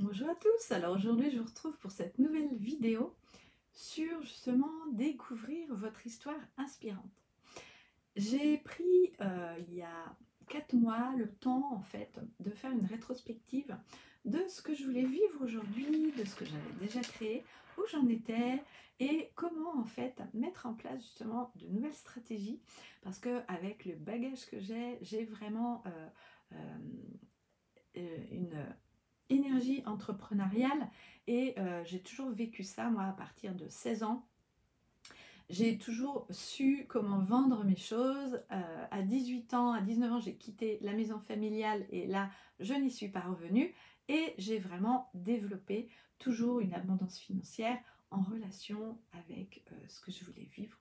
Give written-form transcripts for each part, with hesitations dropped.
Bonjour à tous, alors aujourd'hui je vous retrouve pour cette nouvelle vidéo sur justement découvrir votre histoire inspirante. J'ai pris il y a 4 mois le temps en fait de faire une rétrospective de ce que je voulais vivre aujourd'hui, de ce que j'avais déjà créé, où j'en étais et comment en fait mettre en place justement de nouvelles stratégies parce que avec le bagage que j'ai vraiment une énergie entrepreneuriale et j'ai toujours vécu ça moi à partir de 16 ans. J'ai toujours su comment vendre mes choses. À 18 ans, à 19 ans, j'ai quitté la maison familiale et là, je n'y suis pas revenue. Et j'ai vraiment développé toujours une abondance financière en relation avec ce que je voulais vivre.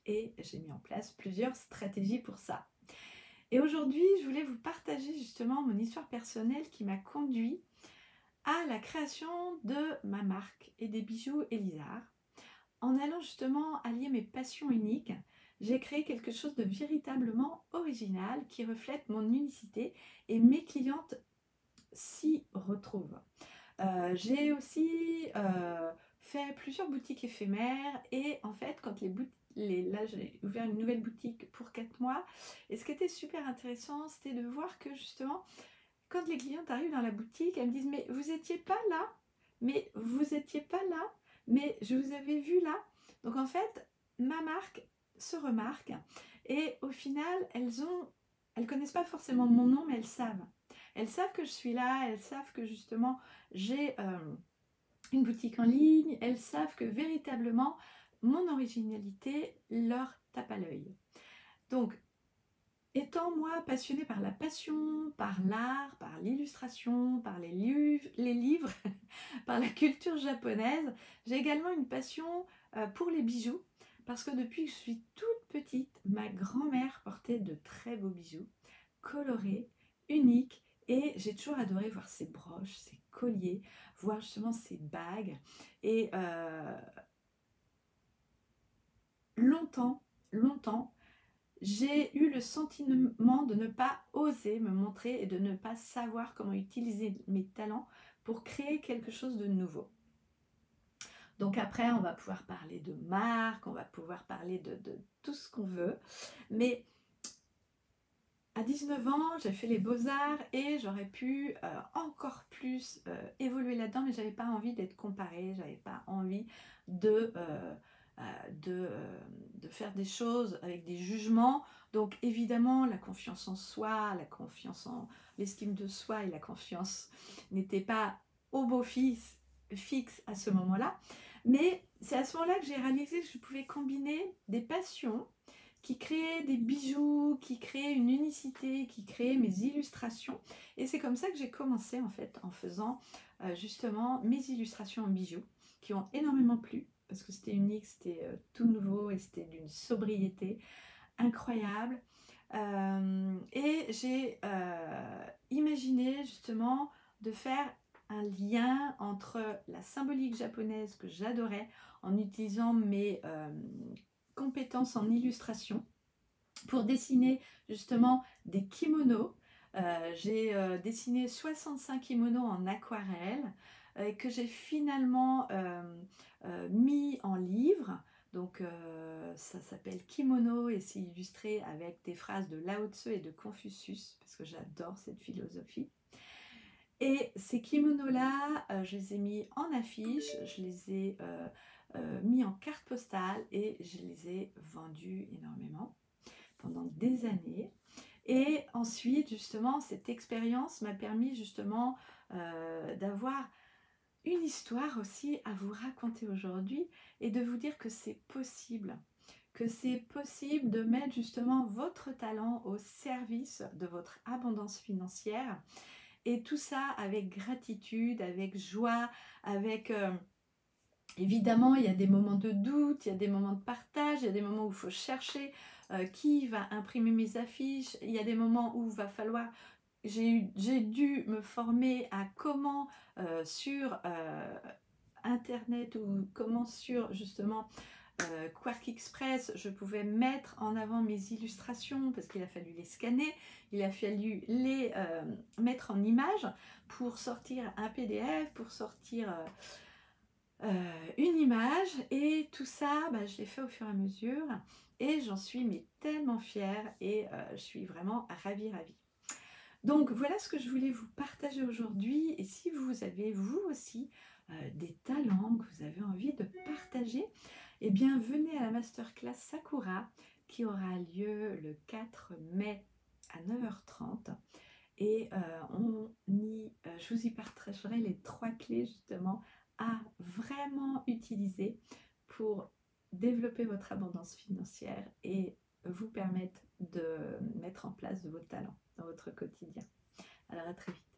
Et j'ai mis en place plusieurs stratégies pour ça. Et aujourd'hui, je voulais vous partager justement mon histoire personnelle qui m'a conduit à la création de ma marque et des bijoux Elisar. En allant justement allier mes passions uniques, j'ai créé quelque chose de véritablement original qui reflète mon unicité et mes clientes s'y retrouvent. J'ai aussi fait plusieurs boutiques éphémères et en fait quand là j'ai ouvert une nouvelle boutique pour 4 mois et ce qui était super intéressant c'était de voir que justement quand les clientes arrivent dans la boutique, elles me disent mais vous étiez pas là, mais vous étiez pas là, mais je vous avais vu là. Donc en fait, ma marque se remarque et au final, elles connaissent pas forcément mon nom, mais elles savent. Elles savent que je suis là, elles savent que justement j'ai une boutique en ligne, elles savent que véritablement mon originalité leur tape à l'œil. Donc étant moi passionnée par la passion, par l'art, par l'illustration, par les livres, par la culture japonaise, j'ai également une passion pour les bijoux parce que depuis que je suis toute petite, ma grand-mère portait de très beaux bijoux, colorés, uniques et j'ai toujours adoré voir ses broches, ses colliers, voir justement ses bagues et longtemps, j'ai eu le sentiment de ne pas oser me montrer et de ne pas savoir comment utiliser mes talents pour créer quelque chose de nouveau. Donc après, on va pouvoir parler de marque, on va pouvoir parler de tout ce qu'on veut. Mais à 19 ans, j'ai fait les beaux-arts et j'aurais pu encore plus évoluer là-dedans, mais j'avais pas envie d'être comparée, j'avais pas envie de, euh, euh, de, euh, de faire des choses avec des jugements. Donc évidemment, la confiance en soi, la confiance en l'estime de soi et la confiance n'étaient pas au beau fixe à ce moment-là. Mais c'est à ce moment-là que j'ai réalisé que je pouvais combiner des passions qui créait des bijoux, qui créait une unicité, qui créait mes illustrations. Et c'est comme ça que j'ai commencé en fait, en faisant justement mes illustrations en bijoux, qui ont énormément plu, parce que c'était unique, c'était tout nouveau et c'était d'une sobriété incroyable. Et j'ai imaginé justement de faire un lien entre la symbolique japonaise que j'adorais en utilisant mes compétences en illustration pour dessiner justement des kimonos. J'ai dessiné 65 kimonos en aquarelle que j'ai finalement mis en livre. Donc ça s'appelle Kimono et c'est illustré avec des phrases de Lao Tzu et de Confucius parce que j'adore cette philosophie. Et ces kimonos-là, je les ai mis en affiche, je les ai mis en carte postale et je les ai vendus énormément pendant des années. Et ensuite, justement, cette expérience m'a permis justement d'avoir une histoire aussi à vous raconter aujourd'hui et de vous dire que c'est possible de mettre justement votre talent au service de votre abondance financière et tout ça avec gratitude, avec joie, avec évidemment, il y a des moments de doute, il y a des moments de partage, il y a des moments où il faut chercher qui va imprimer mes affiches, il y a des moments où il va falloir, j'ai dû me former à comment sur internet ou comment sur justement Quark Express, je pouvais mettre en avant mes illustrations parce qu'il a fallu les scanner, il a fallu les mettre en images pour sortir un PDF, pour sortir une image, et tout ça, bah, je l'ai fait au fur et à mesure et j'en suis mais tellement fière et je suis vraiment ravie. Donc voilà ce que je voulais vous partager aujourd'hui, et si vous avez vous aussi des talents que vous avez envie de partager, eh bien venez à la masterclass Sakura qui aura lieu le 4 mai à 9h30, et je vous y partagerai les 3 clés justement à vraiment utiliser pour développer votre abondance financière et vous permettre de mettre en place vos talents dans votre quotidien. Alors à très vite.